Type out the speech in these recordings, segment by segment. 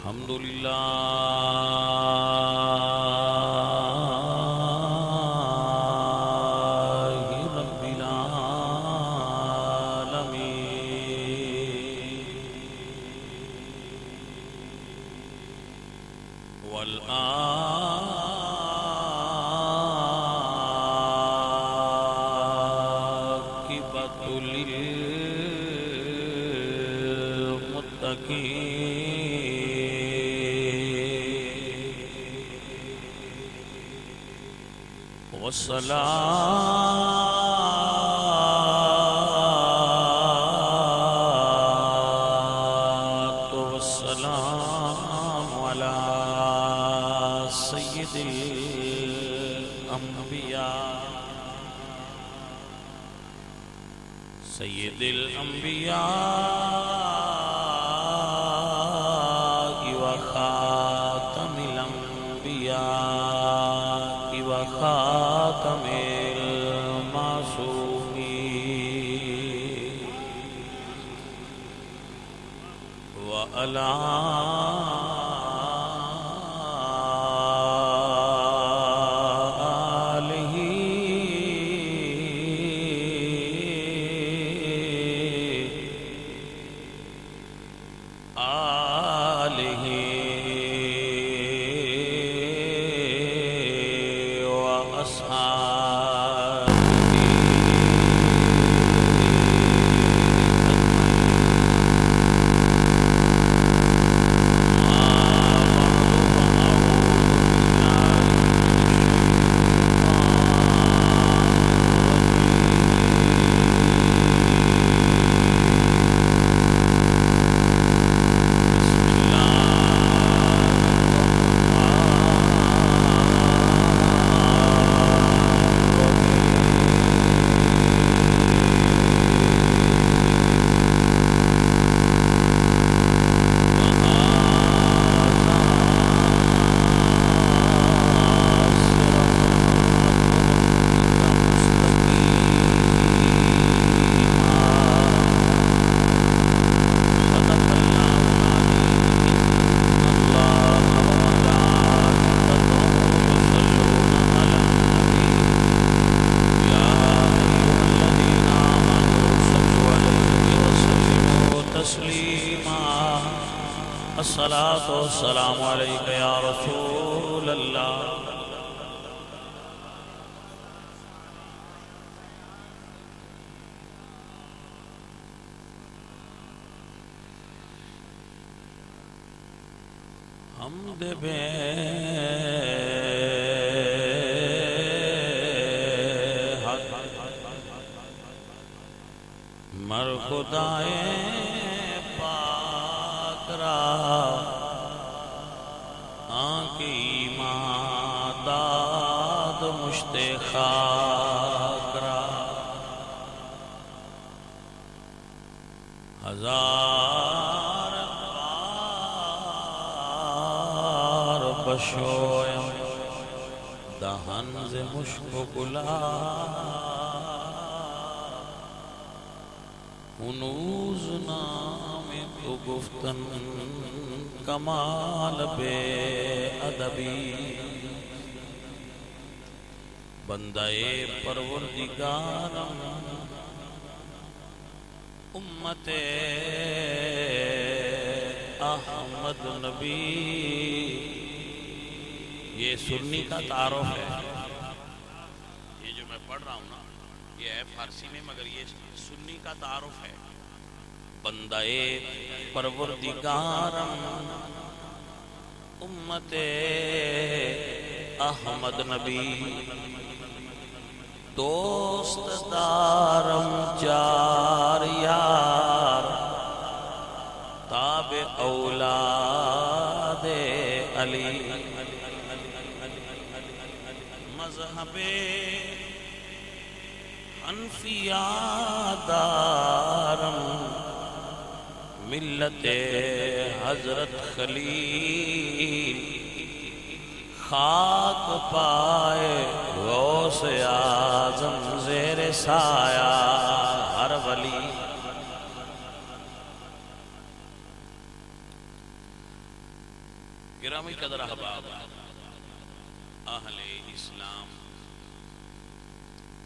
الحمدللہ رب العالمین والعاقبۃ للمتقین والصلاة والسلام على سید الانبیاء وخاتم الانبیاء وخاتم المعصومین وعلى الصلاة والسلام علیک یا رسول اللہ حمد بے حق مر خدائے آنکی ماداد مشت خاک را ہزار بار بشویم دہن ز مشک و گلاب ہنوز نام تو گفتن کمال بے ادبی بندہ پروردگارم امت احمد نبی یہ سنی کا تعارف ہے یہ جو میں پڑھ رہا ہوں نا یہ ہے فارسی میں مگر یہ سنی کا تعارف ہے بندہ پروردگارم امت احمد نبی دوست دارم جار یار تابع اولاد علی مذہب حنفیہ دارم ملت حضرت خلیل خاک پائے غوث اعظم زیر سایہ ہر ولی گرامی قدر احباب، اہل اسلام،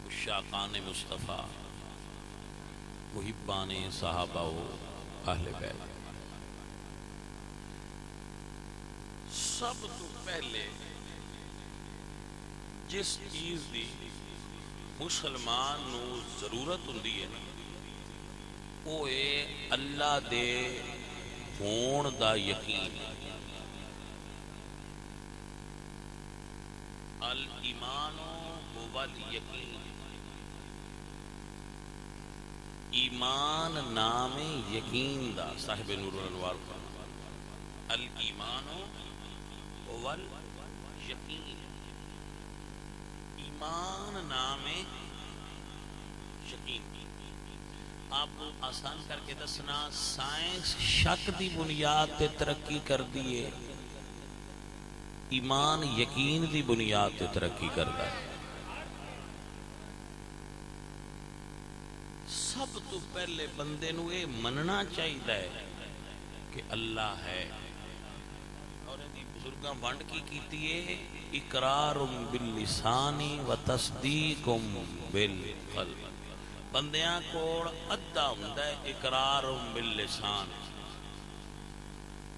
عشاقان مصطفیٰ، محبان صحابہ و اہل بیت، سب تو پہلے جس چیز دی مسلمان نو ضرورت ہوندی ہے نا، وہ ہے اللہ دے ہون دا یقین۔ الایمان هو الیقین، ایمان نام یقین دا، صاحب نور الانوار کا الایمان هو الیقین، ایمان نام یقین۔ آپ آسان کر کے دسنا، سائنس شک دی بنیاد تے ترقی کر دیے، ایمان یقین دی بنیاد تے ترقی کرتا ہے۔ سب تو پہلے بندے نو یہ مننا چاہیے کہ اللہ ہے، اور یہ بزرگاں ونڈ کی کیتی ہے، اقرار باللسان و تصدیق بالقلب۔ بندیاں کول ادھا ہوندا ہے اقرار باللسان،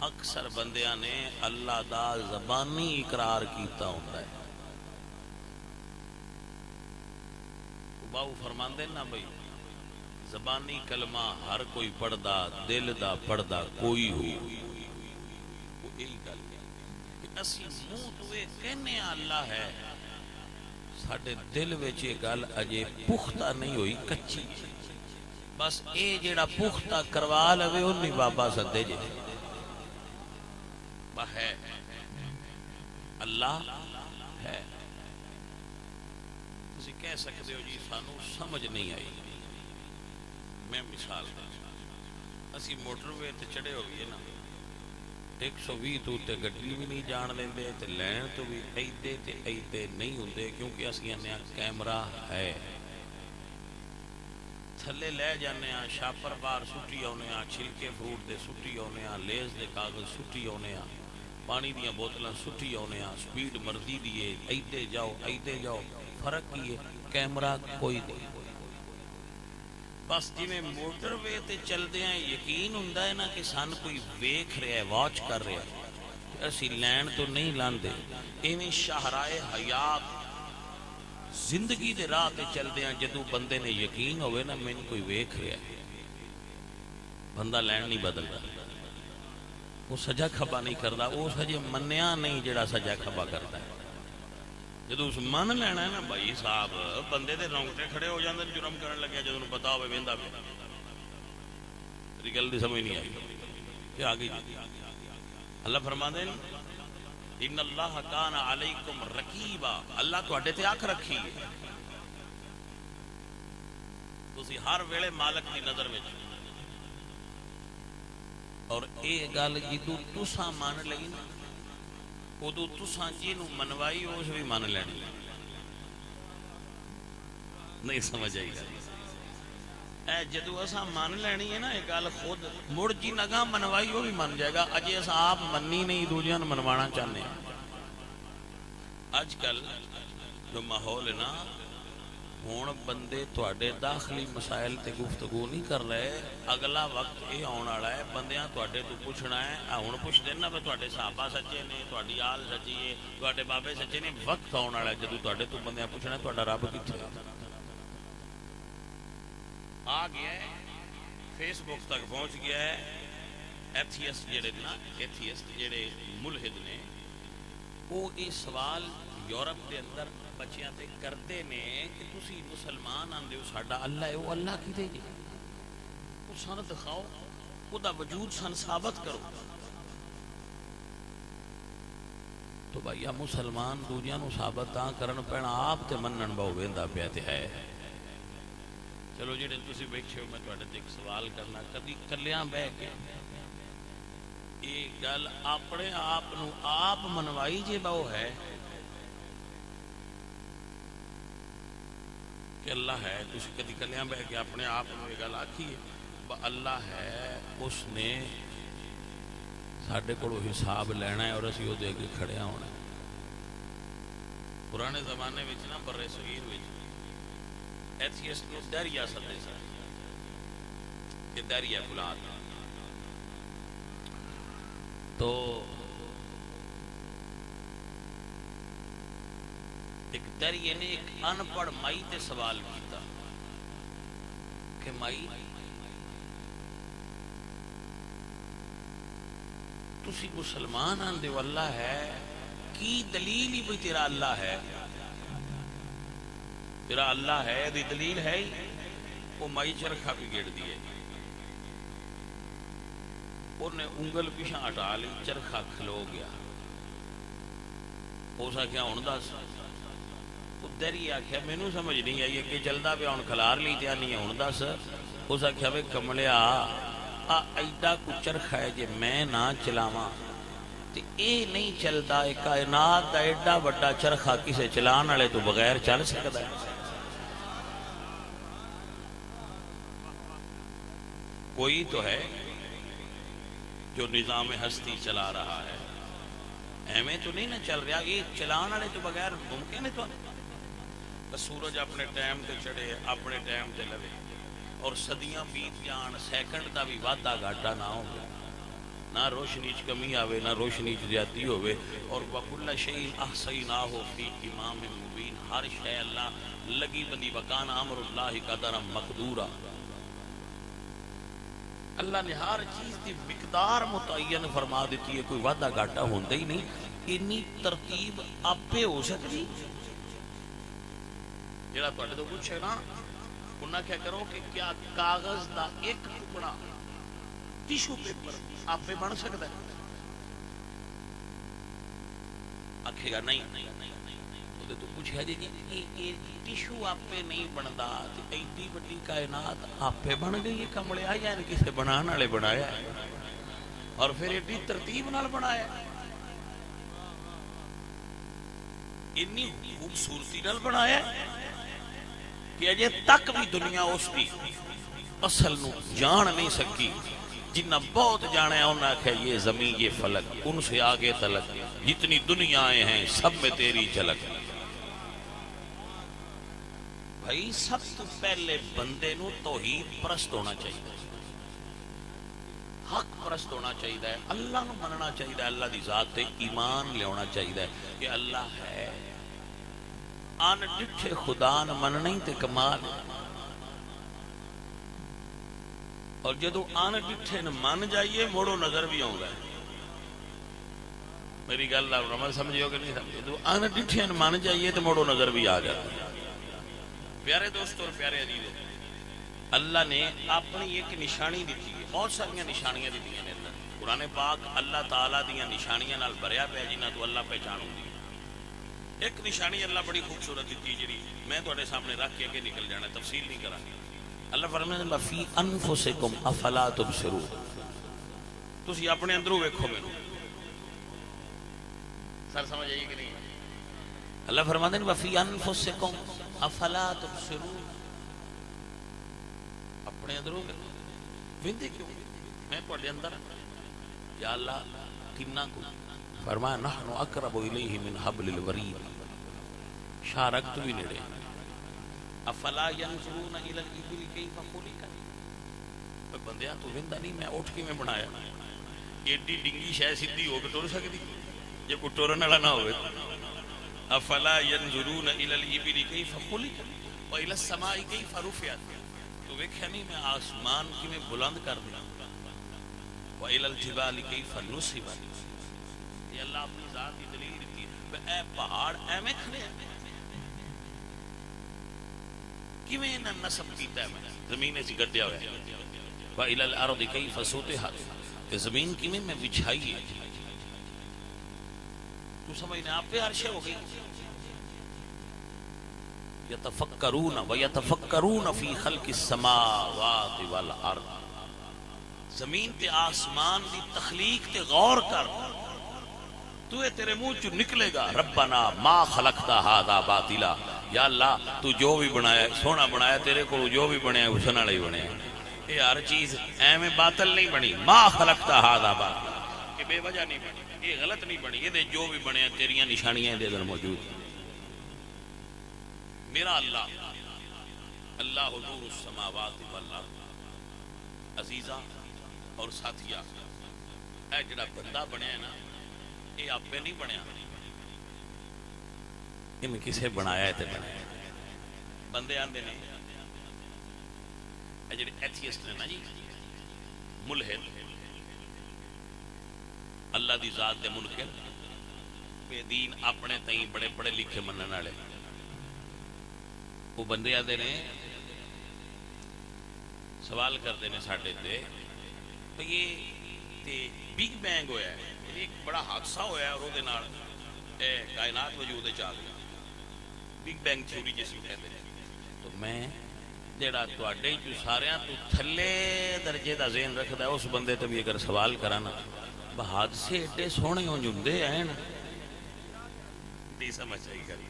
اکثر بندیاں نے اللہ دا زبانی اقرار کیتا ہوندا ہے۔ باو فرماندے نا بھئی، زبانی کلمہ ہر کوئی پڑھدا، دل دا پڑھدا کوئی ہو۔ وہ یہی گل ہے کہ اسی منہ تو یہ کہنے اللہ ہے، ساڈے دل وچ یہ گل اجے پختہ نہیں ہوئی، کچی۔ بس اے جیڑا پختہ کروا لوے انہی بابا سدے جے ہے، اللہ ہے۔ تسی کہہ سکتے ہو جی سانو سمجھ نہیں آئی، میں مثال دیں، اسی موٹر وے تے چڑھے ہو گئے نا، 120 تو تے گڈی بھی نہیں جان لیندے تے لین تو بھی ایدے تے ایدے نہیں ہوندے، کیونکہ اسی انہاں کیمرہ ہے۔ تھلے لے جانے ہاں، شاپر بار سٹی آنے ہاں، چھلکے فروٹ دے سٹی آنے ہاں، لیز دے کاغذ سٹی آنے ہاں، پانی دیاں بوتلاں سٹی آنے ہاں، سپیڈ مرضی دیے، ایدے جاؤ، فرق کی ہے، کیمرہ کوئی نہیں۔ بس جی میں موٹر وے تے چل دیا یقین ہوندا ہے نا کہ سان کوئی ویکھ رہا ہے، واچ کر رہا ہے، اسی لین تو نہیں لاندے۔ ایویں شاہراہ حیات زندگی دے راہ تے چل دیا، جدوں بندے نے یقین ہوئے نا میں کوئی ویکھ رہا ہے، بندہ لین نہیں بدلتا، وہ سجا کھبا نہیں کرتا، وہ سجے منیا نہیں جڑا سجا کھبا کرتا ہے۔ جدو اس من لینا ہے نا بھائی صاحب، بندے دے رونگٹے کھڑے ہو جاندے جرم کرن لگیا، جدو پتا ہوئے ویندا پہ گل دی سمجھ نہیں آئی کہ آگے جی اللہ فرماندے ان اللہ کان علیکم رقیبا، اللہ تواڈے تے اکھ رکھی ہے، تسی ہر ویلے مالک دی نظر وچ۔ اور اے گل جدو تساں مان لئی نا، ادو تساں جنوں منوائی اس بھی من لینی، نہیں سمجھ آئی گل۔ اے جدو اساں من لینی ہے نا یہ گل، خود مڑ جی نگاہ منوائی وہ بھی من جائے گا، اجے اساں آپ منی نہیں، دوجیاں منوانا چاہنے ہیں۔ اج کل جو ماحول ہے نا، ہون بندے تواڈے داخلی مسائل تے گفتگو نہیں کر رہے، اگلا وقت یہ آنے والا ہے بندیاں تواڈے تو پوچھنا ہے، ہن پوچھ دینا بھی تواڈے صحابہ سچے نے، تواڈی آل سچی ہے، تواڈے بابے سچے نے، وقت آنے والا ہے جدوں تواڈے تو بندیاں پوچھنا ہے تواڈا رب کتھے ہے۔ آ گیا ہے، فیس بک تک پہنچ گیا ہے، ایتھیسٹ جڑے نا، ایتھیسٹ جڑے ملحد نے، وہ یہ سوال یورپ دے اندر بچیاں تے کرتے نے کہ تسی مسلمان آندے ہو ساڈا اللہ ہے، وہ اللہ کدے جی، وہ سن دکھاؤ، وہ دا وجود سن ثابت کرو۔ تو بھائی مسلمان دوجیاں نو ثابت تاں کرن پینا، آپ تے منن باؤ ویندا پیا تے ہے۔ چلو جڑے تسی بیٹھے ہو، میں تواڈے تے ایک سوال کرنا، کبھی کلیاں بہ کے یہ گل اپنے آپ نو آپ منوائی جے باؤ ہے کہ اللہ ہے، تسی کدی کلیاں بہ کے اپنے آپ نو یہ گل آکھی ہے اللہ ہے، اس نے ਸਾਡੇ ਕੋਲੋਂ ਹਿਸਾਬ ਲੈਣਾ ਹੈ ਔਰ ਅਸੀਂ ਉਹਦੇ ਅੱਗੇ ਖੜਿਆ ਹੋਣਾ। ਪੁਰਾਣੇ ਜ਼ਮਾਨੇ ਵਿੱਚ ਨਾ ਬਰੇ ਸਗੀਰ ਵਿੱਚ ਐਥੀਸਟ ਨੂੰ ਦਰਿਆ ਸੱਦੇ ਸਨ کہ دریا فلان تو ایک دریے نے ایک ان پڑھ مائی تے سوال کیتا کہ مائی تسی مسلمان آن دے واللہ ہے کی دلیل ہی بھی تیرا اللہ ہے، تیرا اللہ ہے دی دلیل ہے ہی؟ وہ مائی چرخا بھی گیڑ دیئے، انہیں انگل پیشاں ہٹا لی، چرخا کھلو گیا۔ ہو سکیا ہن دس دری آخیا مینوں سمجھ نہیں آئی کہ چلدا پیا ہن کھلار لی تے نہیں ہن دس۔ ہو سکیا وے کملیا ایڈا کو چرخا ہے جے میں نہ چلاواں تے اے نہیں چلدا، اے کائنات دا ایڈا بڑا چرخا کسے چلان والے تو بغیر چل سکدا ہے؟ کوئی تو ہے جو نظام ہستی چلا رہا ہے، ایویں تو نہیں نہ چل رہا، یہ چلان والے تو بغیر ممکن ہے۔ تو سورج اپنے ٹائم تے چڑھے، اپنے ٹائم تے لوے، اور صدیاں بیت جان، سیکنڈ دا بھی وعدہ گھاٹا نہ ہو، نہ روشنی چ کمی آوے نہ روشنی چ زیادتی ہوے، اور وَكُلَّ شَيْءٍ أَحْصَيْنَاهُ فِي إِمَامٍ مُبِينٍ، ہر شے اللہ لگی بندی وَكَانَ أَمْرُ اللَّهِ قَدَرًا مَقْدُورًا۔ اللہ نے ہر چیز کی مقدار متعین فرما دیتی ہے، کوئی وعدہ گھاٹا ہوتا ہی نہیں۔ اتنی ترتیب آپے ہو سکتی؟ جڑا تواڈے تو پوچھے نا انہاں کیا کرو کہ کیا کاغذ دا ایک ٹکڑا ٹیشو پیپر آپے بن سکتا ہے؟ آکھے گا نہیں۔ تو پوچھا جی ٹیشو آپے نہیں بنتا، ایڈی بڑی کائنات آپے بن گئی کملیا، یعنی کسے بنانے والے بنایا ہے، اور پھر ایڈی ترتیب نال بنایا، اتنی خوبصورتی نال بنایا کہ اجے تک بھی دنیا اس کی اصل نو جان نہیں سکی۔ جنہ بہت جانا ہے انہوں نے کہا یہ زمین یہ فلک، ان سے آگے تلک جتنی دنیایں ہیں سب میں تیری جھلک۔ بھائی سب تو پہلے بندے نو توحید پرست ہونا چاہیے، حق پرست ہونا چاہیے، اللہ نو مننا چاہیے، اللہ دی ذات تے ایمان لے ہونا چاہیے کہ اللہ ہے۔ آن ڈٹھے خدا نہ مننا ہی تے کمال ہے، اور جدو آن ڈٹھے نہ من جائیے موڑو نظر بھی آؤں گا۔ میری گل آپ رمض سمجھے ہو کہ نہیں سمجھے؟ تو آن ڈٹھے نہ من جائیے تو موڑو نظر بھی آ جاتا ہے۔ پیارے دوست اور پیارے عزیز، اللہ نے اپنی ایک نشانی دیتی ہے، بہت ساری نشانیاں دیتی ہیں اندر۔ قرآن پاک اللہ تعالیٰ دیا نشانیاں نال بھریا پیا جنہاں تو اللہ پہچان ہوندی ہے۔ ایک نشانی اللہ بڑی خوبصورت دیتی جڑی میں تواڈے سامنے رکھ کے اگے نکل جانا، تفصیل نہیں کراں گا۔ اللہ فرماتا ہے فی انفسکم افلا تبصرون، تسی اپنے اندروں ویکھو مینوں۔ سر سمجھ آئی کہ نہیں؟ اللہ فرماتا ہے فی انفسکم افلا تبصرون، اپنے اندروں ویندے کیوں؟ میں تواڈے اندر یا اللہ کنا کو فرمایا نحن اقرب الیہ من حبل الورید، شارکت بھی نیڑے۔ افلا ينظرون الى الابل كيف خلقت، بندیا تو ویندا نہیں میں اٹھ کے میں بنایا، ایڈی ڈنگی شے سیدھی ہو کے ٹر سکتی جے کوئی ٹرن والا نہ ہوئے؟ افلا ينظرون الى الابل كيف خلقت والى السماء كيف رفعت، تو ویکھیا نہیں میں آسمان کی میں بلند کر دیا، والى الجبال كيف نصبت، یہ اللہ اپنی ذات کی دلیل دیتی ہے۔ اے پہاڑ ایویں کھڑے ہیں، کیویں نہ نصب کیتا ہے میں زمین سے گڈیا ہوا ہے، وَإِلَى الْأَرْضِ كَيْفَ سُطِحَتْ، کہ زمین کیویں میں بچھائی ہے، تو سمجھنے آپ پہ عرش ہو گئی۔ يَتَفَكَّرُونَ وَيَتَفَكَّرُونَ فِي خَلْقِ السَّمَاوَاتِ وَالْأَرْضِ، زمین تے آسمان دی تخلیق تے غور کر، تو یہ تیرے منہ چ نکلے گا ربنا ما خلقتا ھذا باطلا، یا اللہ تو جو بھی بنایا سونا بنایا، تیرے کو جو بھی بنیا حسن والا ہی بنیا، یہ ہر چیز ایویں باطل نہیں بنی، ما خلقتا ھذا باطلا، کہ بے وجہ نہیں بنی، یہ غلط نہیں بنی، یہ جو بھی بنے تیریاں نشانیاں دے اندر موجود ہیں۔ میرا اللہ اللہ نور السماوات والارض، عزیزہ اور ساتھیہ، اے جڑا بندہ بنیا ہے نا، یہ آپ پہ نہیں بنیا، ان کسے بنایا ہے تے بنایا۔ بندے آندے نے اے جڑے ایتھیسٹ نے نا جی، ملحد، اللہ دی ذات دے منکر، بے دین، اپنے تئیں بڑے پڑھے لکھے منن والے، وہ بندے آندے نے سوال کرتے ہیں ساڈے تے تو یہ تے بگ بینگ ہویا ہے، ایک بڑا حادثہ ہویا ہے اور وہ دے نال اے کائنات وجود وچ آ گئی، بگ بینگ تھیوری جس کو کہتے ہیں۔ تو میں جڑا تواڈے جو ساریاں تو تھلے درجے دا ذہن رکھدا ہے اس بندے تے بھی اگر سوال کرانا، حادثے ایڈے سوہنے ہوندے ہیں نہیں سمجھ آئی گل۔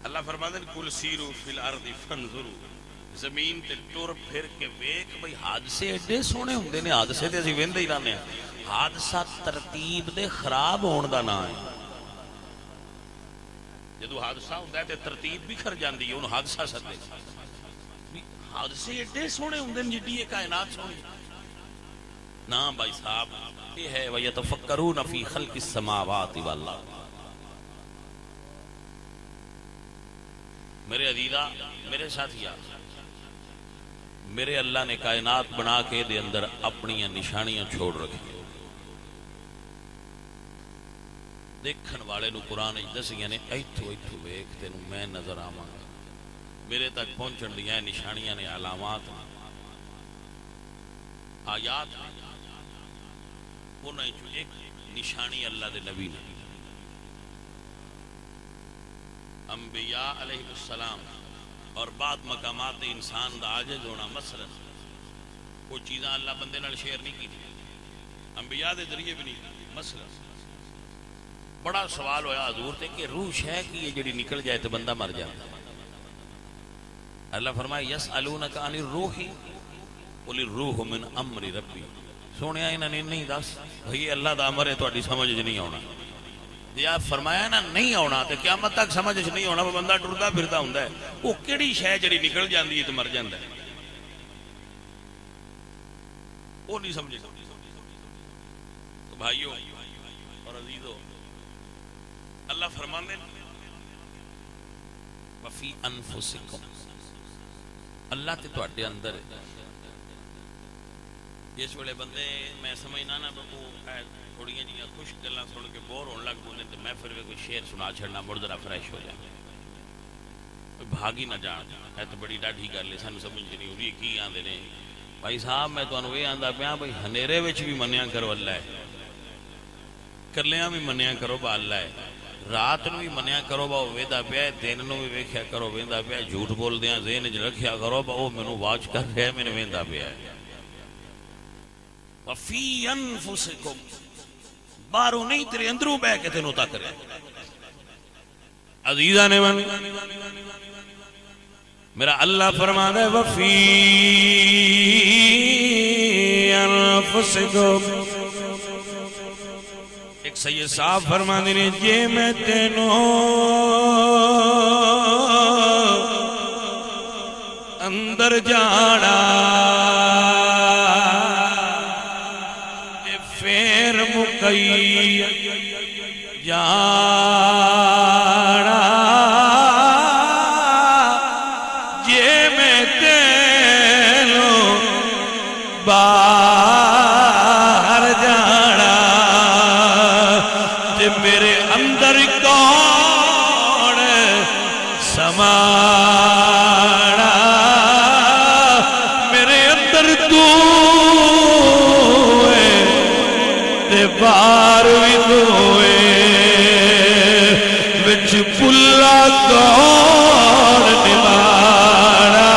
اللہ فرماتے ہیں کل سیرو فی الارض فانظروا، زمین تے ٹر پھر کے ویکھ بھئی حادثے ایڈے سوہنے ہوندے نے، حادثے تے اسی ویندے ہی رہنے ہیں، حادثہ ترتیب دے خراب ہون دا نام ہے۔ جدو حادثہ ہوندا ہے تے ترتیب بھی کھر جاندی ہے، انہوں حادثہ سدے، حادثے ایڈے سوہنے ہوندے نے جڈی یہ کائنات سونی نا بھائی صاحب، یہ ہے وَيَتَفَكَّرُونَ فِي خَلْقِ السَّمَاوَاتِ وَالْأَرْضِ۔ میرے عزیزہ، میرے ساتھیہ، میرے اللہ نے کائنات بنا کے دے اندر اپنی نشانیاں چھوڑ رکھی، دیکھن والے نو قرآن دسیاں نے ایتھو ایتھو ویکھ تینوں میں نظر آواں گا، میرے تک پہنچن دیاں نشانیاں نے، علامات آیات نے، انہیں جو ایک نشانی اللہ دے نبی نے، انبیاء علیہ السلام اور بعد مقامات انسان دا عاجز ہونا، مثلا وہ چیزاں اللہ بندے نال شیئر نہیں کی تھی، انبیاء دے ذریعے بھی نہیں۔ مثلا بڑا سوال ہویا حضور تے کہ روح شے کی یہ جڑی نکل جائے تو بندہ مر جائے، اللہ فرمایا یسألونک عن الروح قل الروح من امر ربی، سونیا انہوں نے نہیں دس بھئی اللہ دا امر ہے تہاڈی سمجھ نہیں آنا، یا فرمایا نا نہیں آنا تو قیامت تک سمجھ نہیں آنا، وہ بندہ ٹردا پھردا ہوندا ہے، وہ کیڑی شے جڑی نکل جاندی ہے تو مر جاندا ہے، وہ نہیں سمجھے۔ تو بھائیو اور عزیزو، اللہ فرماندے وفی انفسکم، اللہ تے تواڈے اندر ہے۔ جس ویلے بندے میں سمجھنا نا تھوڑیاں جی خوش گلاں سن کے بور ہون لگ پوندے تے میں پھر کوئی شعر سنا چھڑنا مڑ ذرا فریش ہو جائے، بھاگی نہ جان، ہے تو بڑی ڈاڈھی گل ہے، سانوں سمجھ نہیں ہوندی کی آندے نے بھائی صاحب۔ میں تانوں یہ آندا پیا بھائی ہنیرے وچ بھی منیا کرو اللہ ہے، کلیاں بھی منیا کرو با اللہ ہے، رات نو بھی منیا کرو با وہ ویندا پیا، دن نو بھی ویکھیا کرو ویندا پیا، جھوٹ بولدیاں ذہن وچ رکھیا کرو با وہ مینوں واچ کر رہا ہے، مینوں ویندا پیا ہے۔ وفی انفسکم، باہروں نہیں تیرے اندروں بہ کے تینوں تک رہے۔ عزیزہ نے من میرا اللہ فرماتا ہے وفی انفسکم، ایک سید صاحب فرماتے ہیں جے میں تینوں اندر جانا پھر مکئی جانا، جے میں تینوں باہر جانا تے میرے اندر کون سمانا، میرے اندر تو بار بھی دوئے وچ پلا کون نبھانا۔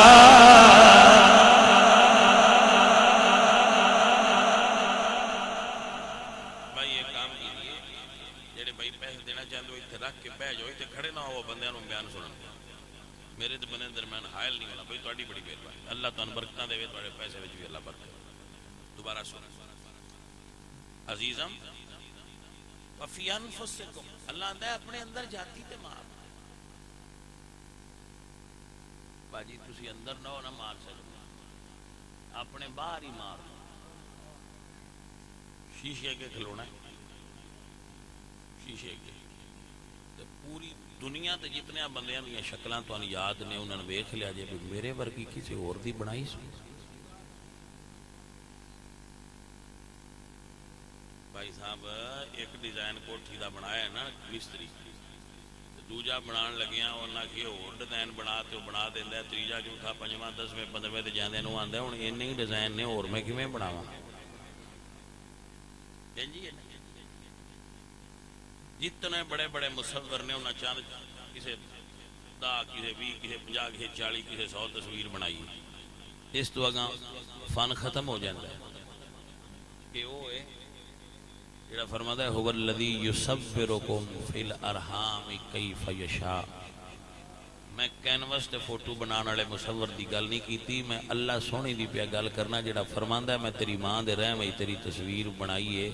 بھائی یہ کام کیجئے، جڑے بھائی پیسے دینا چاہتے ہو اتنے رکھ کے بہ جاؤ، اتنے کھڑے نہ ہو بندیاں نوں بیان سنن، میرے تے بندے درمیان حائل نہیں ہونا، بھائی تہاڈی بڑی مہربانی، اللہ تانوں برکتاں دے، تہاڈے پیسے وچ بھی اللہ برکت۔ دوبارہ سنیں عزیزم وفی انفسکم، اللہ آتا ہے اپنے اندر جاتی تے مار. باجی تسی اندر نہ ہو نہ مار سکتے، اپنے باہر ہی مار. شیشے کے کھلونا ہے، شیشے کے تے پوری دنیا تے جتنے بندیاں دیا شکلاں تو یاد نے، انہوں نے ویکھ لیا جے میرے ورگی کسی اور دی بنائی سی. بھائی صاحب ایک ڈیزائن کوٹھی دا بنایا ہے نا مستری، دوجا بنان لگیا انہاں کہ اور ڈیزائن بنا تے بنا دیندا ہے، تیجا چوتھا پنجواں 10ویں 15ویں تے جاندے نوں آندا ہن اینے ہی ڈیزائن نے اور میں کیویں بناواں. جتنے بڑے بڑے مصور نے انہاں چاند کسے 10 کسے 20 کسے 50 کسے 40 کسے 100 تصویر بنائی، اس تو اگاں فن ختم ہو جاتا ہے. کہ وہ ہے جڑا فرماتا ہے هو الذی یصورکم فی الارحام کیف یشاء. میں کینوس تے فوٹو بنانے والے مصور دی گل نہیں کیتی، میں اللہ سونی دی پیا گل کرنا جڑا فرماندا ہے میں تیری ماں دے رحم وچ تیری تصویر بنائی ہے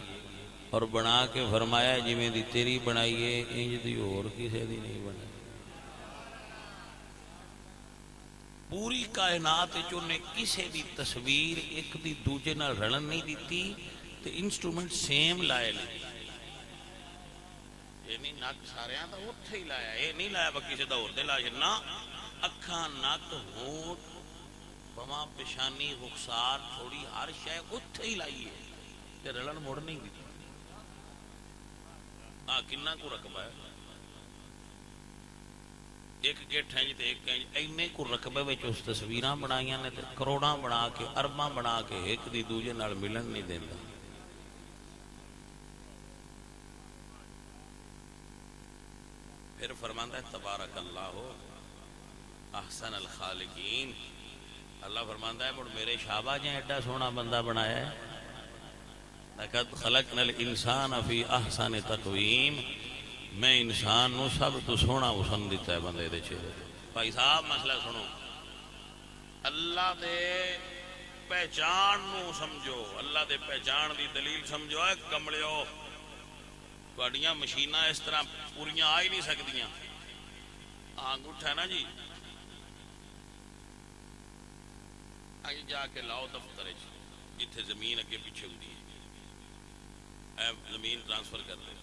اور بنا کے فرمایا جویں دی تیری بنائی ہے انج دی اور کسے دی نہیں بنائی. پوری کائنات وچ نے کسے دی تصویر ایک دی دوجے نال رلن نہیں دیتی تے انسٹرومنٹ سیم لائے لے. یہ نہیں نک سارے دا اتھے ہی لایا، یہ نہیں لایا با کسی دا اور دے لا نہ اکھاں نک ہونٹ بواں پیشانی رخسار تھوڑی ہر شے اتھے ہی لائی ہے تے رلن مڑ نہیں دیتی. کنا کو رقبہ ہے ایک گیٹ ہے تے ایک اینے کو رقبے وچ اس تصویراں بنائیاں نے تے کروڑاں بنا کے ارباں بنا کے ایک دی دوجے نال ملن نہیں دیندا. پھر فرماندا ہے تبارک اللہ احسن الخالقین. اللہ فرماندا ہے مڑ میرے شاباش جے ایڈا سونا بندہ بنایا ہے. لقد خلقنا الانسان فی احسن تقویم، میں انسان نو سب تو سونا حسن دیتا ہے بندے دے چہرے. بھائی صاحب مسئلہ سنو، اللہ دے پہچان نو سمجھو، اللہ دے پہچان دی دلیل سمجھو. ہے کمڑیو تہاڈیاں مشیناں اس طرح پوریاں آ ہی نہیں سکدیاں. انگوٹھا ہے نا جی، آگے جا کے لاؤ دفتر جتھے زمین اگے پیچھے ہوتی ہے، زمین ٹرانسفر کر لے.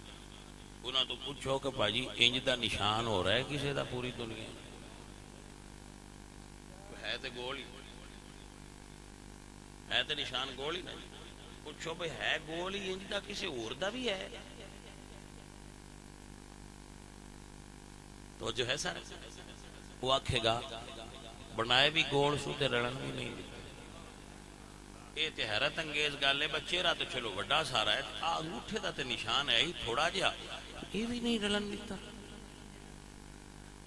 انہاں تو پوچھو کہ بھاجی انج دا نشان ہو رہا ہے کسی دا پوری دنیا ہے تے گول ہی ہے، تے نشان گول ہی نا. پوچھو بھائی ہے گول ہی انج دا کسی اور دا بھی ہے تو جو ہے سر وہ آکھے گا بنائے بھی گول سو تے رلن بھی نہیں. یہ تے حیرت انگیز گل ہے. چہرہ تو چلو وڈا سارا ہے، انگوٹھے دا تے نشان ہے ہی تھوڑا جہا، یہ بھی نہیں رلن دیتا.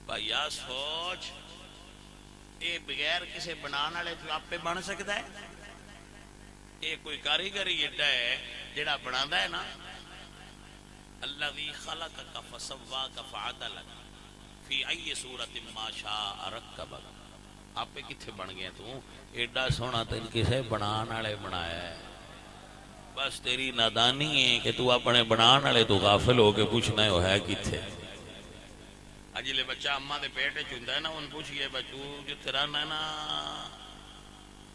بھائی سوچ، یہ بغیر کسی بنان والے تو آپ پہ بن سکتا ہے؟ یہ کوئی کاریگر ہی ایڈا ہے جڑا بناتا ہے نا. الذی خلقک فسواک فعدلک فی ای صورت ما شاء رکبک. آپ پہ کتنے بن گیا تو ایڈا سونا تین کسے بنان والے بنایا ہے. بس تیری نادانی ہے کہ تو اپنے بنان والے تو غافل ہو کے پوچھنا ہے کتنے. اجلے بچہ اماں دے پیٹ چوندا ہے نا، ان پوچھئے بچو جتھے رہنا ہے نا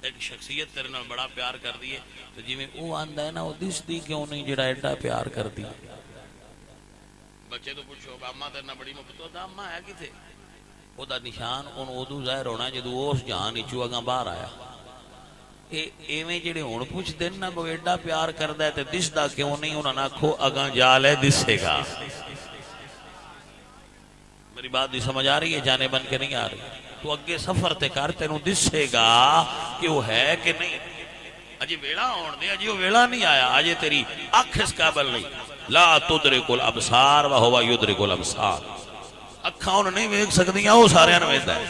ایک شخصیت تیرے نال بڑا پیار کر دی ہے تو جی میں وہ آندا ہے نا وہ دسدی کیوں نہیں جڑا ایڈا پیار کر دی. بچے تو پوچھو اماں تیرے نال بڑی محبت ہوتا، اماں ہے کتنے؟ وہ دا نشان ان ادو ظاہر ہونا جدو اس جہان وچوں اگاں باہر آیا. ایویں جڑے ہن پوچھ دین نا وہ ایڈا پیار کردا ہے تے دسدا کیوں نہیں، انہاں نے آکھو اگاں جا لے دسے گا. میری بات دی سمجھ آ رہی ہے؟ جانے بن کے نہیں آ رہی. تو اگے سفر تے کر تینوں دسے گا کہ وہ ہے کہ نہیں. اجی ویلا آن دے، اجی وہ ویلا نہیں آیا، اجی تیری اکھ اس قابل نہیں. لا تدرک الابصار وہو یدرک الابصار. اکھاں انہوں نہیں ویکھ سکدیاں، وہ سارے نوں ویکھدا ہے.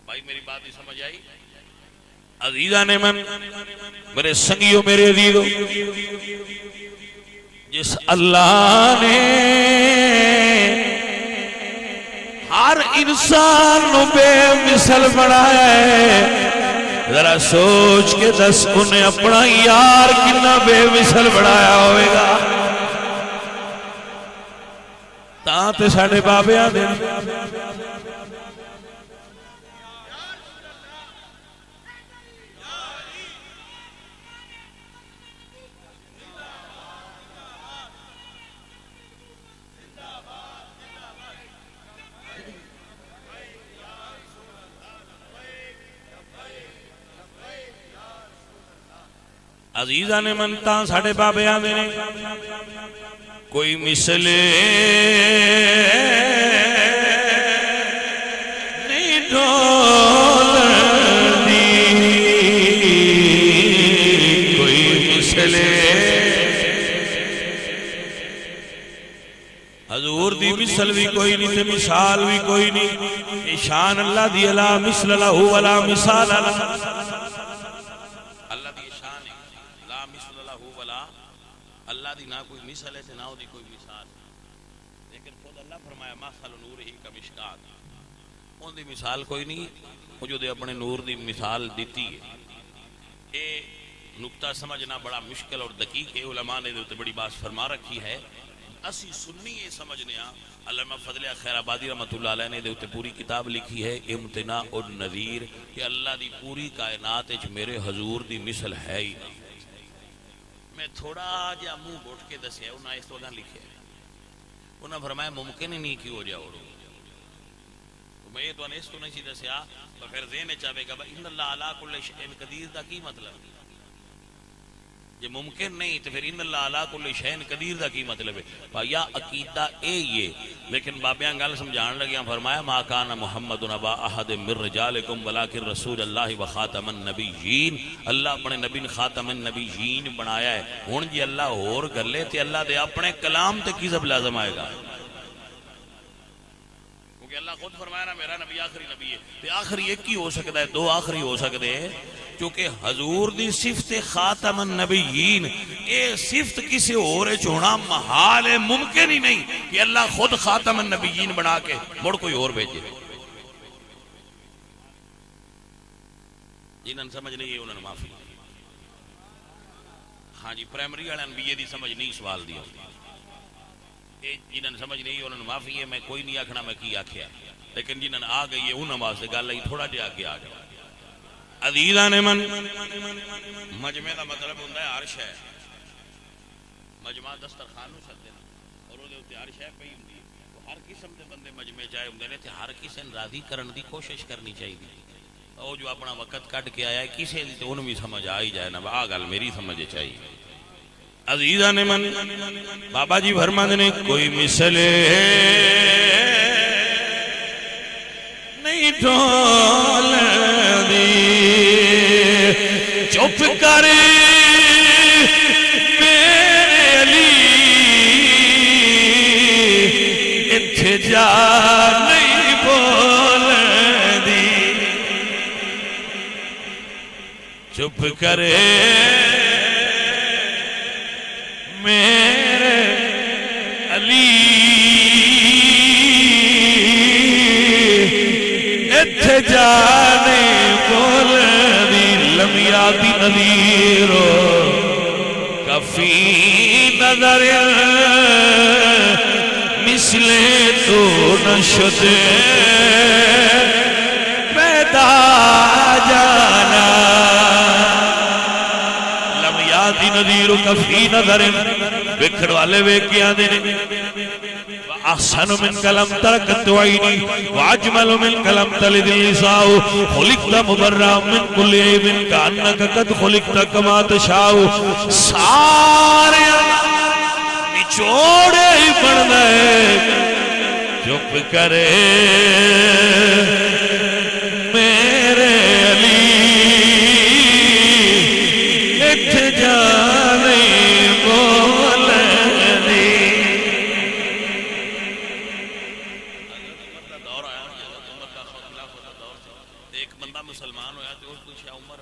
بھائی میری بات دی سمجھ آئی؟ عزیزاں نے من میرے سنگیوں میرے عزیزوں، جس اللہ نے ہر انسان نو بے مثل بنایا ہے، ذرا سوچ کے دس انہیں اپنا یار کنا بے مثل بنایا ہوئے گا. تاں تے ساڈے بابے آندے عزیزاں نے منتا ساڑھے بابے آندے نے کوئی مثل نہیں ڈول دی کوئی مثل حضور دی مثل بھی کوئی نہیں تے مثال بھی کوئی نہیں. شان اللہ دی لا مثل لہ ولا مثال لہ. اللہ دی نہ کوئی مثال ہے نہ دی کوئی مثال. لیکن خود اللہ فرمایا مثل نورہ کمشکات. ان دی مثال کوئی نہیں. وہ جو دے اپنے نور دی مثال دیتی ہے. یہ نقطہ سمجھنا بڑا مشکل اور دقیق ہے. علماء نے دے بڑی بات فرما رکھی ہے. اسی سنی یہ سمجھنے ہاں. علامہ فضل خیر آبادی رحمۃ اللہ علیہ نے دے پوری کتاب لکھی ہے امتناع النذیر کہ اللہ دی پوری کائنات وچ میرے حضور دی مثل ہے ہی نہیں. میں تھوڑا جا منہ گھٹ کے دسیا انہاں اس طرح لکھے. انہاں فرمایا ممکن ہی نہیں کہ ہو جاؤ. میں تو اس تو نہیں دسیا تو پھر ذہن چاہے گا ان اللہ علی کل شیء قدیر دا کی مطلب؟ یہ ممکن نہیں تو پھر ان اللہ علی کل شیء قدیر دا کی مطلب ہے؟ یا عقیدہ یہ لیکن بابیاں گل سمجھان لگیاں فرمایا ما کان محمد ابا احد من رجالکم ولکن رسول اللہ و خاتم النبیین. اللہ اپنے نبی نے خاتم النبیین بنایا ہے. ہن جی اللہ اور گلے تے اللہ دے اپنے کلام تے کی سب لازم آئے گا؟ کیونکہ اللہ خود فرمایا نا میرا نبی آخری نبی ہے. تے آخری ایک ہی ہو سکتا ہے, دو آخری ہو سکتے ہیں. کیونکہ حضور دی صفت خاتم النبیین اے صفت کسی اور ہونا محال ہے, ممکن ہی نہیں کہ اللہ خود خاتم النبیین بنا کے مڑ کوئی اور بھیجے. جنہوں نے سمجھ نہیں ہے انہوں نے معافی. ہاں جی پرائمری والے انبیاء دی سمجھ نہیں سوال دیا. جنہوں نے سمجھ نہیں انہوں نے معافی ہے. میں کوئی نہیں آکھنا میں کی آکھیا, لیکن جنہوں نے آ گئی ہے انہوں واسطے گل آئی تھوڑا جہا آگے آ جائے. عزیزان من مجمع دا مطلب ہوتا ہے عرش ہے. مجمع دسترخوان نو سدے اور وہ عرش ہے پئی ہوندی ہے. ہر قسم کے بندے مجمع چائے ہوندے نے تے ہر کسی نے راضی کرن دی کوشش کرنی چاہیے. او جو اپنا وقت کٹ کے آیا ہے کسی دی تے انہوں بھی سمجھ آ ہی جائے نا, آ گل میری سمجھ چاہیے. عزیزان من بابا جی فرماندے نے کوئی مثل نہیں ڈھول دی چپ کر میرے علی اتھے جا نہیں بول دی. چپ کرے میرے علی اتھے جانے بول دی. لم یاتی نذیر کفی نظر مثل تو نشد پیدا جانا. لم یاتی نذیر کفی نظر وکھڑ والے ویکھیا دے نے. احسن من کلم ترکت عینی واجمل من کلم تلد النساء خلقت مبرا من کل عیب کانک قد خلقت کما تشاء. سارے نچوڑے ہی بن گئے. چپ کرے میرے علی اتھے جانے بول دی. ایک بندہ مسلمان ہویا تو اس پوچھا عمر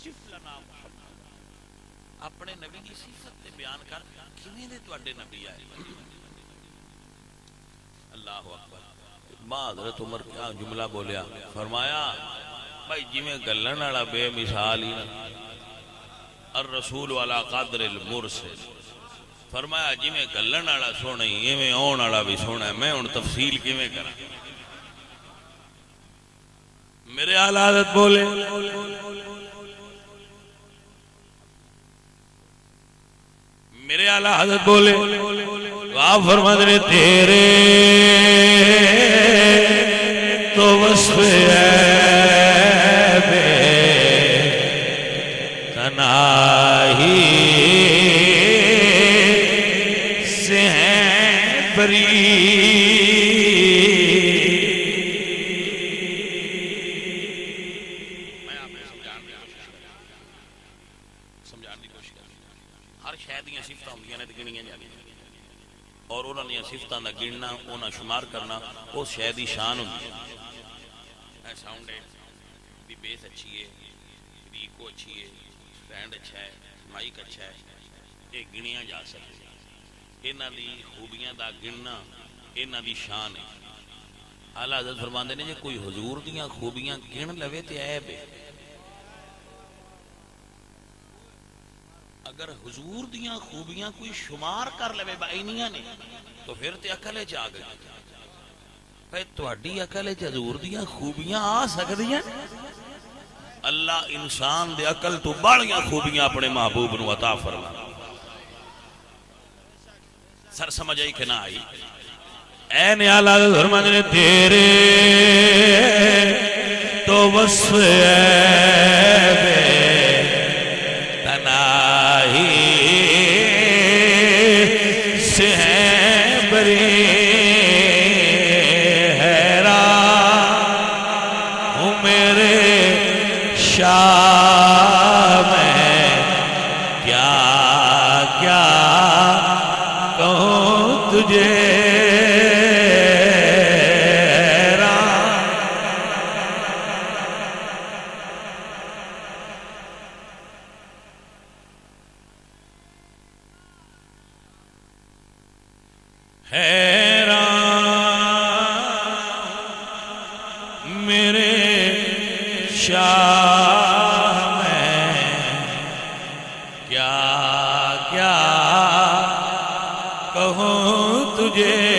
صف لنا محمد, اپنے نبی کی صفت تے بیان کر کیویں دے تواڈے نبی آئے. اللہ اکبر. بعد حضرت عمر کیا جملہ بولیا, فرمایا بھائی جی میں گلن والا بے مثال ہی نا الرسول والا قدر المرسل فرمایا جی میں گلن والا سونا ہی ایویں آن والا بھی سونا ہے میں ہن تفصیل کیویں کراں میرے اعلی حضرت بولے میرے اعلی حضرت بولے آپ فرماتے ہیں تیرے تو وصف عیب تنہائی سے ہیں بری اور انہوں نے صفتوں کا گننا انہوں شمار کرنا اس شے دی شان ہوتی ہے ساؤنڈ ہے بھی بیس اچھی ہے ریکو اچھی ہے سٹینڈ اچھا ہے مائک اچھا ہے یہ گنیا جا سکتے انہاں دی خوبیاں دا گننا انہاں دی شان ہے اعلیٰ حضرت فرماندے نے جے کوئی حضور دیاں خوبیاں گن لوے تے عیب ہے اگر حضور دیاں خوبیاں کوئی شمار کر لے بائنیاں نے تو پھر تے عقل وچ آ گئی پھر تہاڈی عقل وچ حضور دیاں خوبیاں آ سکدیاں اللہ انسان دے عقل تو بڑیاں خوبیاں اپنے محبوب نو عطا فرما سر سمجھ آئی کہ نہ آئی اے نیال فرماندے نے تیرے تو وصف عیب تنہائی سے ہیں بری حیران ہوں میرے شاہ میں کیا کیا کہوں تجھے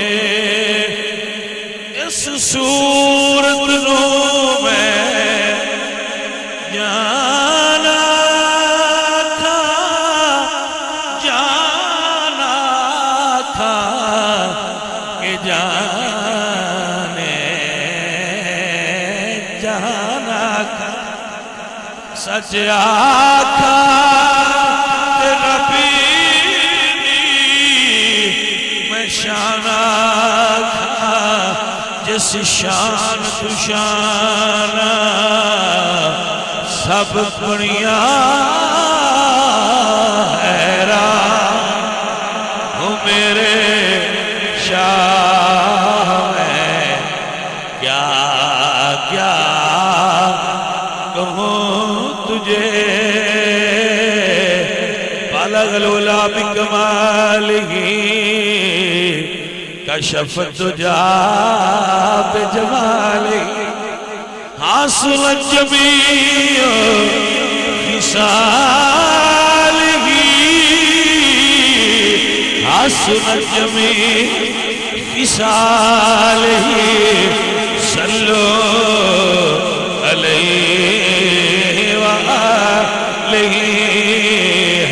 صورت نو میں جانا تھا کہ جانے جانا تھا سچ آکھا ربی میں شانہ جس شان تو شان سب بڑیاں حیران ہو میرے شاہ میں کیا کیا کہوں تجھے بلغ العلا بکمالہ کشف الدجا بجمالہ حاصل الجمیع خصالہ حاصل الجمیع خصالہ صلو علیہ وآلہ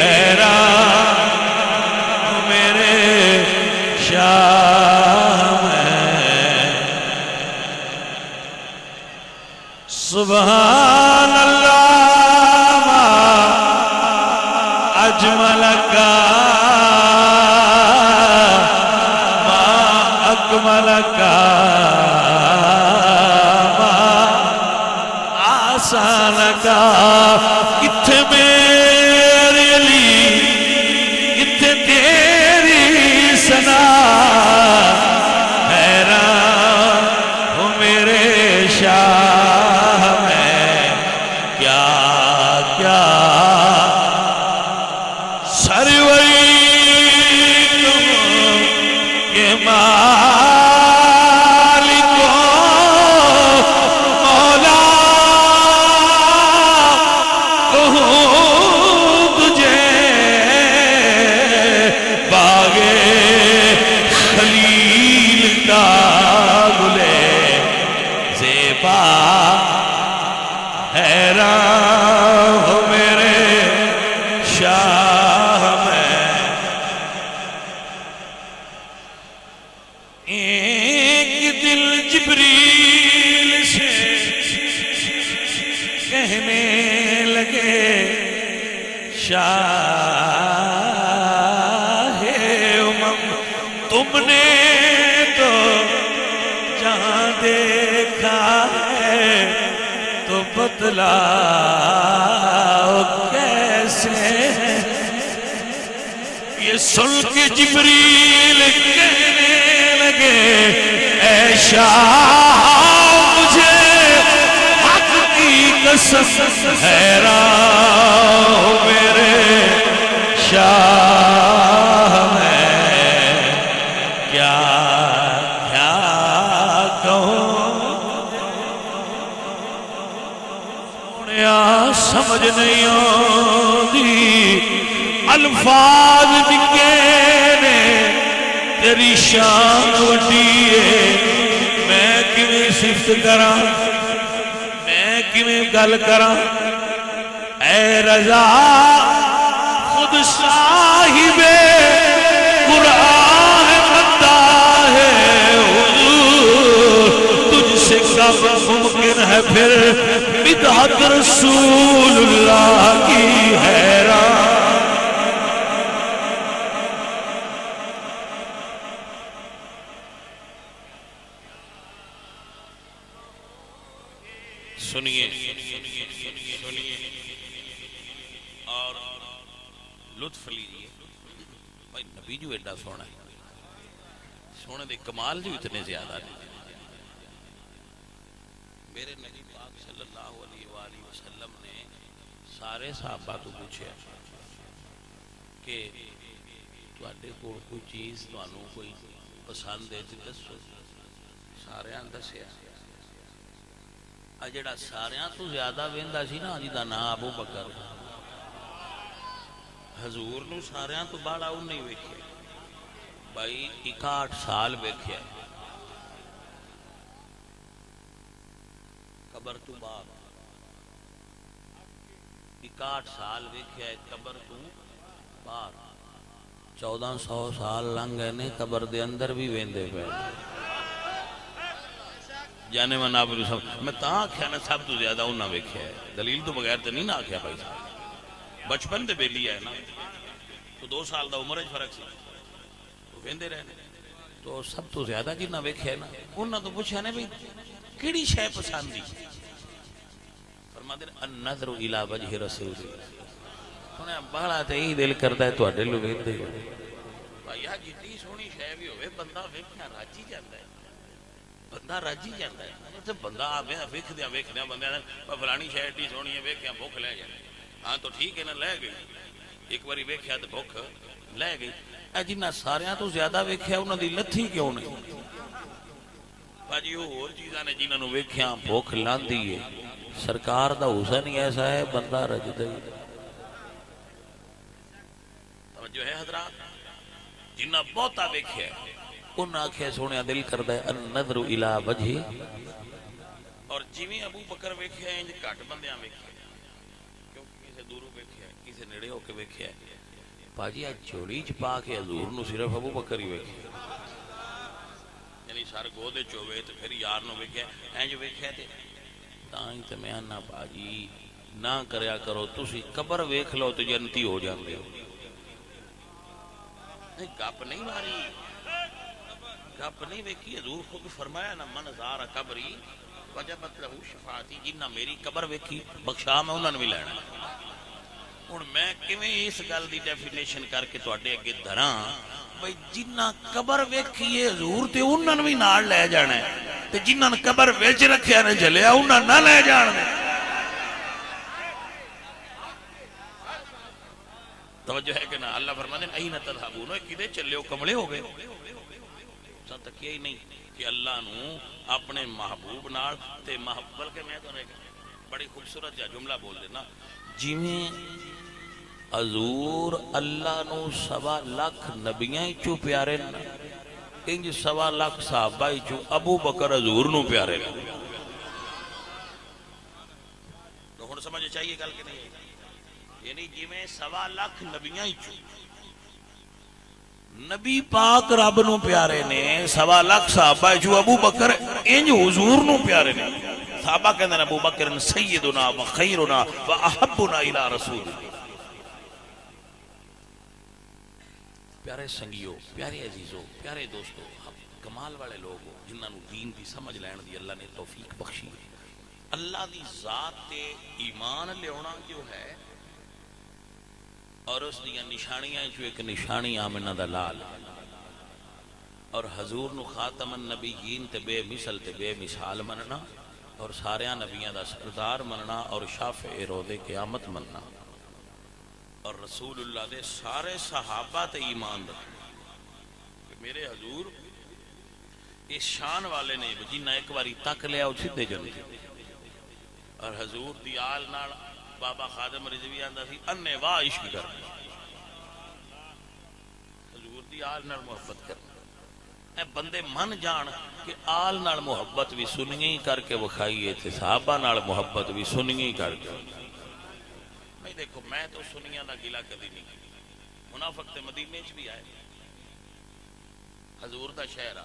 حیران میرے شاہ سبحان اللہ اجمل کا ما اکمل کا ما آسان کا کتھے میرے علی کتھے تیری سنا حیران ہو میرے شاہ سروری کے مالک مولا شاہ میں ایک دل جبریل سے کہنے لگے شاہ امم تم نے تو جہاں دیکھا ہے تو بتلاؤ کیسے یہ سن کے جبریل کہنے لگے اے شاہ مجھے حق کی قسم حیران ہوں میرے شاہ میں کیا کیا کہوں سونیا سمجھ نہیں آتی الفاظ نکے نے تیری شان وڈی ہے میں کیویں صفت کراں میں کیویں گل کراں اے رضا خود صاحب قرآن بندہ ہے حضور تجھ سے کب ممکن ہے پھر بدعت رسول اللہ کی حیران سنیے اور لطف لیجیے بھائی نبی جو ایڈا سونا ہے سونے دے کمال جو اتنے زیادہ نہیں میرے نبی پاک صلی اللہ علیہ وآلہ وسلم نے سارے صحابہ تو پوچھے کہ تواڈے کول کوئی چیز تانوں کوئی پسند ہے تے دسو سارے دسیا جڑا ساریاں تو زیادہ ویندا سی نا جی دا نام ابو بکر حضور نو ساریاں تو باڑا او نہیں ویکھیا بھائی 61 سال ویکھیا قبر تو بعد 61 سال ویکھیا قبر تو بعد 1400 سال لنگ گئے نے قبر دے اندر بھی ویندے پے جانے میں نابر صاحب میں تاں آکھیا نا سب تو زیادہ انہاں ویکھیا ہے دلیل تو بغیر تو نہیں نہ آکھیا بھائی صاحب بچپن دے بیلی ہے نا تو 2 سال دا عمر فرق سی تو ویندے رہنے تو سب تو زیادہ جنہاں ویکھیا ہے نا انہاں تو پوچھا نے بھی کیڑی شے پسند دی فرما دے النظر الی وجہ رسول انہیں بڑا تے ہی دل کردا ہے تواڈے لو ویندے بھائی جتنی سونی شے بھی ہوے بندہ ویکھنا راضی جاندا ہے بندہ راجی جاتا ہے بندہ ویکھدیا ویکھدیا بندے فلانی شے ایڈی سونی ہے ویکھیا بھوک لے جائے ہاں تو ٹھیک ہے نا لے گئی ایک باری ویکھیا تو بھوک لے گئی اے جنہ ساریاں تو زیادہ ویکھیا انہاں دی لتھی کیوں نہیں باجی اور چیزاں نے جنہاں نو ویکھیا بھوک لاندی ہے سرکار دا حسن ہی ایسا ہے بندہ رجدا ہی توجہ ہے حضرات جنہ بہتا ویکھیا انہاں آکھیا سونے دل کردا ہے النظر الی وجہ اور جویں ابو بکر ویکھیا انج گھٹ بندیاں ویکھیا کیونکہ کسے دوروں ویکھیا کسے نیڑے ہو کے ویکھیا باجی اج چولی چ پا کے حضور نو صرف ابو بکر ہی ویکھیا یعنی سر گودے چوے تے پھر یار نو ویکھیا انج ویکھیا تے تاں ہی تے میں آنا باجی نہ کریا کرو تسی قبر ویکھ لو تے جنتی ہو جاندے ہو گپ نہیں ماری گپ نہیں ویکھی حضور خود فرمایا نا من زار قبری وجبت لہو شفاعتی جنہ میری قبر ویکھی بخشا میں انہاں نوں بھی لینا ہن میں کیویں اس گل دی ڈیفینیشن کر کے تواڈے اگے دھراں بھئی جنہ قبر ویکھی ہے حضور تے انہاں نوں بھی نال لے جانا ہے تے جنہاں نے قبر وچ رکھیا نے جلیا انہاں نہ لے جان دے توجہ ہے کہ نہ اللہ فرماتے ہیں این تذهبون کدے چلے ہو کملے ہو گئے سا تکیا ہی نہیں کہ اللہ نو اپنے محبوب نال تے محبت کے میں تو بڑی خوبصورت جملہ بول دینا جویں حضور اللہ نو 1.25 لاکھ نبیاں چو پیارے انج 1.25 لاکھ صحابہ چو ابو بکر حضور نو پیارے تو ہن سمجھ چاہیے گل کہ نہیں یعنی جویں 1.25 لاکھ نبیاں چوں نبی پاک رب نو پیارے نے 1.25 لاکھ صحابہ چوں ابو بکر انج حضور نو پیارے نے. صحابہ کہندے ابو بکر سیدنا و خیرنا و احبنا الی رسول. پیارے سنگیو، پیارے عزیزو، پیارے دوستو، کمال والے لوگ جنہاں نو دین دی سمجھ لین دی اللہ نے توفیق بخشی. اللہ دی ذات تے ایمان لیونا جو ہے اور اس دیا نشانیاں جو ایک نشانی آمنہ دا لال اور حضور نو خاتم النبیین تے بے مثل تے بے مثال مننا اور ساریاں نبیاں دا سردار مننا اور شافع روضے قیامت مننا اور رسول اللہ دے سارے صحابہ تے ایمان رکھنا کہ میرے حضور اس شان والے نے جنہ ایک باری تک لیا اسی دے جنتی. اور حضور دی آل نال بابا خادم رضوی آندہ سی انے واہ عشق کر حضور دی آل نال محبت کر. اے بندے من جان کہ آل نال محبت بھی سنگی کر کے وکھائیے تھے صحابہ نال محبت بھی سنگی کر کے. میں دیکھو میں تو سنیاں دا گلہ کدی نہیں کی. منافق تے مدینے چ بھی آئے حضور دا شہر آ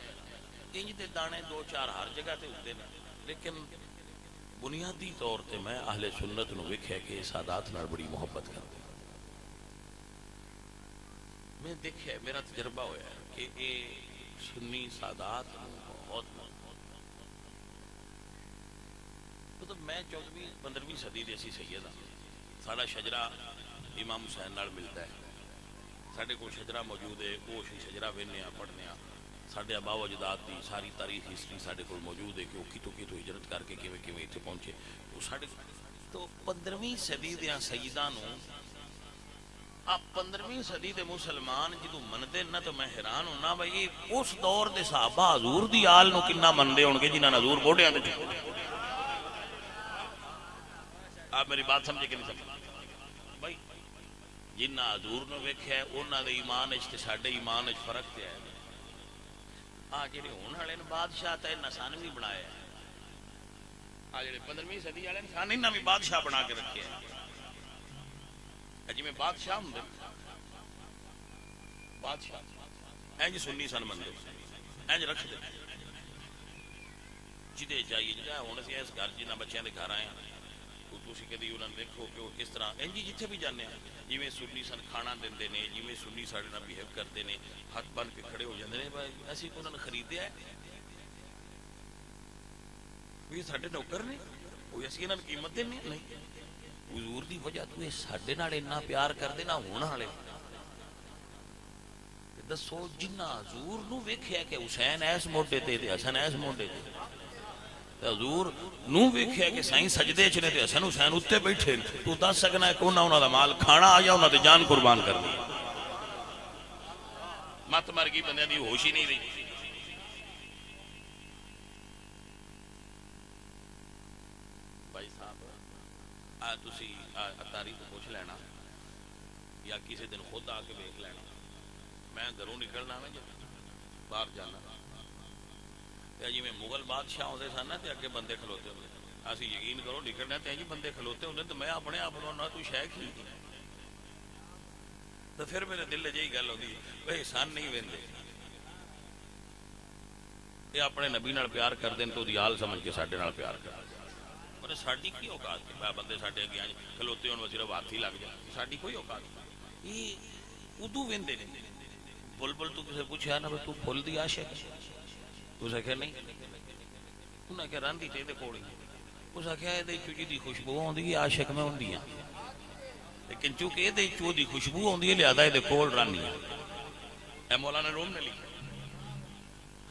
انج دے دانے 2-4 ہر جگہ تے ہوندے نے لیکن بنیادی طور تے میں اہل سنت نو ویکھیا کہ سادات نال بڑی محبت کرتے. میں دیکھیا میرا تجربہ ہویا کہ اے سنی سادات بہت مطلب میں 14ویں-15ویں صدی دے اسی سید ہاں. ساڈا شجرا امام حسین نال ملتا ہے. ساڈے کول شجرا موجود ہے. وہ شجرا وینے پڑھنے ساڈے آبا و اجداد دی ساری تاریخ ہسٹری ساڈے کول موجود ہے کہ وہ کتوں ہجرت کر کے کیویں کیویں اتنے پہنچے. وہ ساڈے تو 15ویں صدی دیاں سیداں نو آپ 15ویں صدی دے مسلمان جدوں مندے نہ تو میں حیران ہونا بھائی اس دور دے صحابہ حضور دی آل نو کنا مندے ہون گے جنہاں حضور بوڑھیاں تے چکے. آپ میری بات سمجھے کہ نہیں سمجھے بھائی جنہ حضور نو ویکھیا ہے انہاں دے ایمان وچ تے ساڈے ایمان وچ فرق تے ہے. آ جڑے ہون والے نے بادشاہ تے نسان بھی بنایا ہے. آ جڑے 15ویں صدی والے نسان انہاں بھی بادشاہ بنا کے رکھے ہیں. جی میں بادشاہ ہوں بادشاہ انج سنی سن مندے انج رکھ دے جدے جائیے جا ہوں اسی اس گھر جنہ بچیاں دے گھر آئے ہیں تسی کدی انہاں نے دیکھو کہ وہ کس طرح انج جتھے بھی جانے ہیں جویں سنی سن کھانا دیندے نے جویں سنی ساڈے نال بہیو کردے نے ہاتھ بن کے کھڑے ہو جاندے نے. بھائی اسی انہاں نے خریدیا ہے کوئی ساڈے نوکر نے کوئی اسی انہاں نے قیمت دینی نہیں. حضور دی وجہ تو یہ ساڈے نال اتنا پیار کردے نہ ہون والے دسو جنہ حضور نو ویکھیا کہ حسین ایس موڈے تے حسن ایس موڈے تے حضور نو ویکھیا کہ سائیں سجدے چ نے تے حسن حسین اوتے بیٹھے تو دس سکنا ہے کہ انہاں دا مال کھانا آ جا انہاں تے جان قربان کر دی. مت مر گئی بندیاں دی ہوش ہی نہیں رہی. بھائی صاحب تسی تاریخ پوچھ لینا یا کسی دن خود آ کے دیکھ لینا. میں گھروں نکلنا میں جب باہر جانا جی میں مغل بادشاہ ہوتے سن نا اگے بندے کھلوتے ہوتے اسی یقین کرو نکلنا جی بندے کھلوتے ہوتے تو میں اپنے آپ کو تو شہ کی تو پھر میرے دل جی گل ہوتی بھائی سن نہیں وہدے یہ اپنے نبی نال پیار کرتے ہیں تو آل سمجھ کے ساڈے نال پیار کر ساری کی اوقات ہے بندے ساڈے اگے کھلوتے ہونے صرف ہاتھ ہی لگ جائے ساری کوئی اوقات نہیں. یہ ادو وہدے نے بلبل تو کسے پوچھا نا تو پھول دی عاشق اس آخیا نہیں انہیں آخیا راندھی تے دے کول اس آخیا یہ جی دی خوشبو آتی ہے عاشق میں ہوندی ہاں لیکن چونکہ یہ چو دی خوشبو آتی ہے لہذا یہ کول رانی ہے. مولانا روم نے لکھا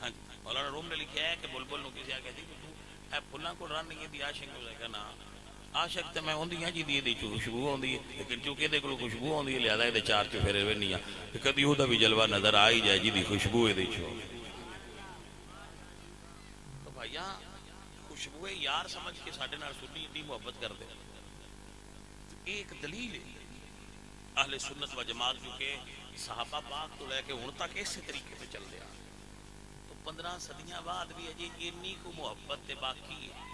ہاں جی مولانا روم نے لکھا ہے کہ بلبل نو کسی آخیا اے پھلاں کو رانی ہے عاشق اس آخیا نا عاشق تے میں ہوندی ہاں جی دی خوشبو آتی ہے لیکن چونکہ یہ خوشبو آتی ہے لہذا یہ چار چفیرے رہنی ہاں کدی وہ بھی جلوہ نظر آ ہی جائے جی دی خوشبو یہ تو بھائیا خوشبو یار سمجھ کے ساڈے نال سنی اتنی محبت کر دے. ایک دلیل ہے اہل سنت و جماعت جو کہ صحابہ پاک تو لے کے ہن تک اسی طریقے پہ چل رہا تو 15 صدیاں بعد بھی اجے اتنی کو محبت تے باقی ہے.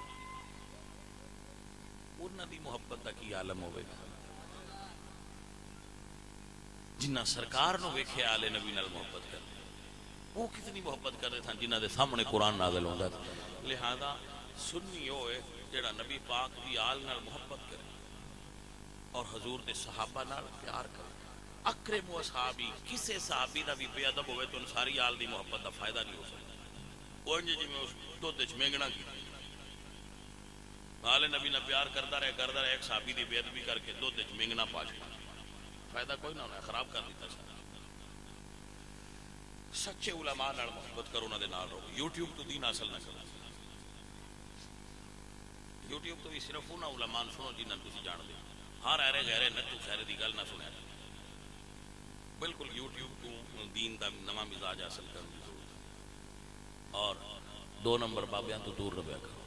انہاں دی محبت دا کی عالم ہوے گا جنہ سرکار نو ویکھے آلے نبی نال محبت کرتے، وہ کتنی محبت کرتے تھے جنہ دے سامنے قرآن نازل ہوندا تھا۔ لہذا سنی ہوئے جڑا نبی پاک دی آل نال محبت کرے اور حضور دے صحابہ نال پیار کرے۔ اکرم و صحابی، کسے صحابی دا بھی بے ادب ہوئے تو ان ساری آل دی محبت دا فائدہ نہیں ہو سکتا۔ وہ انجے جی میں اس دودھ وچ مینگنا کی آل نبی نہ پیار کرتا رہے، ایک صحابی دی بے ادبی کر کے دودھ وچ مینگنا پا چھوڑا، فائدہ کوئی نہ ہونا، خراب کر دیتا سارا۔ سچے علماء نال محبت کرو، انہاں دے نال رہو۔ یوٹیوب تو دین حاصل نہ کرو، یوٹیوب تو بھی صرف انہاں علماء سنو جنہاں تسی جان دے، ہر ایرے غیرے نتو خیرے دی گل نہ سنیا جائے۔ بالکل یوٹیوب تو دین دا نواں مزاج حاصل کرنے کی ضرورت ہے۔ اور دو نمبر بابیاں تو دور رہیا کرو۔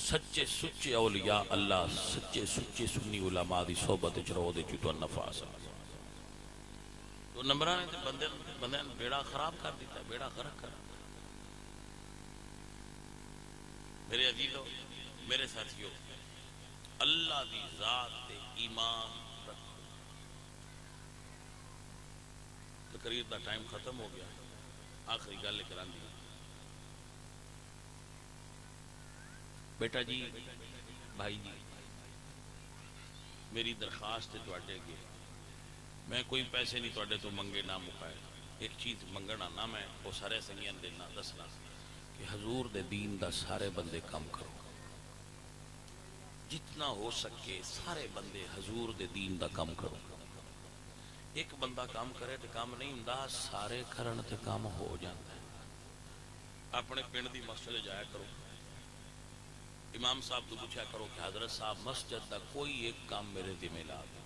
سچے سچے اولیاء اللہ، سچے سچے سنی علماء دی صحبت وچ رہو، دے چ تو نفع حاصل۔ تو نمبراں نے بندے بیڑا خراب کر دیتا ہے، بیڑا غرق کر۔ میرے عزیزو، میرے ساتھیو، اللہ دی ذات تے ایمان رکھو۔ تقریر دا ٹائم ختم ہو گیا، آخری گل کران دی۔ بیٹا جی، بھائی جی، میری درخواست ہے تواڈے اگے، میں کوئی پیسے نہیں تواڈے تو منگے نہ مکائے، ایک چیز منگنا نہ، میں وہ سارے سنگیاں دینا دسنا کہ حضور دے دین دا سارے بندے کام کرو، جتنا ہو سکے سارے بندے حضور دے دین دا کام کرو۔ ایک بندہ کام کرے تو کام نہیں ہوندا، سارے کرن تے کام ہو جاندا ہے۔ اپنے پنڈ دی مسجد جایا کرو، امام صاحب تو پوچھا کرو کہ حضرت صاحب مسجد دا کوئی ایک کام میرے ذمہ لا دے،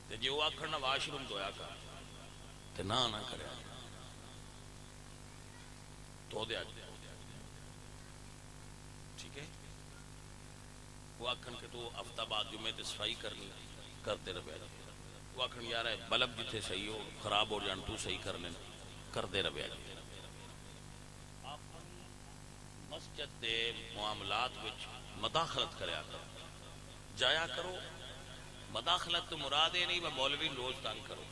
تے جے وہ آکھن واش روم دھویا کر تے نہ کریا تو دے آج، ٹھیک ہے؟ وہ آکھن کہ تو ہفتہ بعد جمعے تے صفائی کرنی، کرتے رہے۔ وہ آکھن یار بلب جتھے صحیح ہو خراب ہو جان تو صحیح کرنے، کرتے رہے۔ مسجد دے معاملات وچ مداخلت کریا کرو، جایا کرو۔ مداخلت تو مراد ہے نہیں میں مولوی روز تنگ کرو،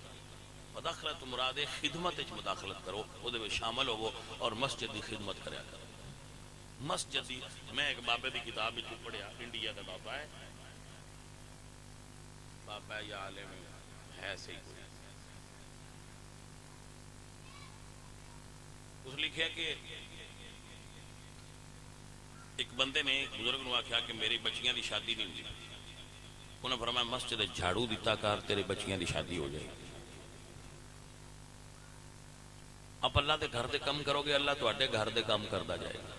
مداخلت تو مراد ہے خدمت وچ مداخلت کرو، وہ دے شامل ہوو اور مسجد دی خدمت کریا کرو۔ مسجد دی، میں ایک بابے دی کتاب وچ پڑھیا، انڈیا دا بابا ہے، بابا یا عالم ہے صحیح کوئی، اس لکھیا کہ ایک بندے نے ایک بزرگ نو آخیا کہ میری بچیاں دی شادی نہیں ہوئی، انہوں نے فرمایا مسجد جھاڑو دیتا کر تیرے بچیاں دی شادی ہو جائے۔ آپ اللہ دے گھر دے کم کرو گے، اللہ تواڈے گھر دے کم کردا جائے گا۔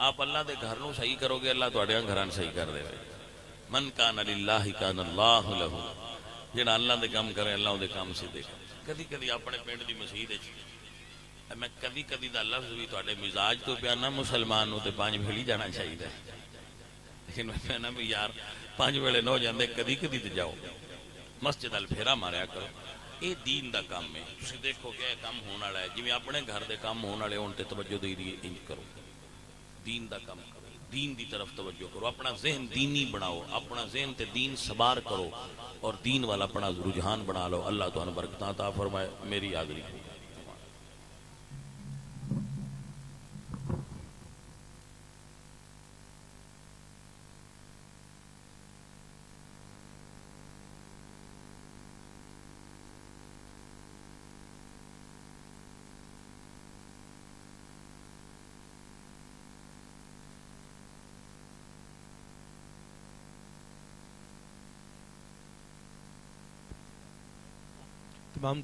آپ اللہ دے گھر نو صحیح کرو گے، اللہ تواڈے گھراں صحیح کر دے گا۔ من کان للہ کان اللہ لہ، جڑا اللہ دے کم کرے اللہ دے کام سیدھے کرے۔ کدی کدی اپنے پنڈ دی مسجد وچ میں کدی دا لفظ بھی تواڈے مزاج تو پیا نہ، مسلمان نو تے 5 ویلے جانا چاہیے، لیکن میں نہ بھی یار 5 ویلے نہ ہو جاندے، کدی کدی تے جاؤ، مسجد ال پھیرا ماریا کرو۔ یہ دین دا کام ہے، تسی دیکھو کہ یہ کام ہونے والا ہے، جویں اپنے گھر دے کام ہونے والے ہون تے توجہ دے دی انج کرو، دین دا کام کرو، دین دی طرف توجہ کرو، اپنا ذہن دینی بناؤ، اپنا ذہن تے دین سوار کرو اور دین والا اپنا رجحان بنا لو۔ اللہ تمہیں برکتاں عطا فرمائے۔ میری حاضری تمام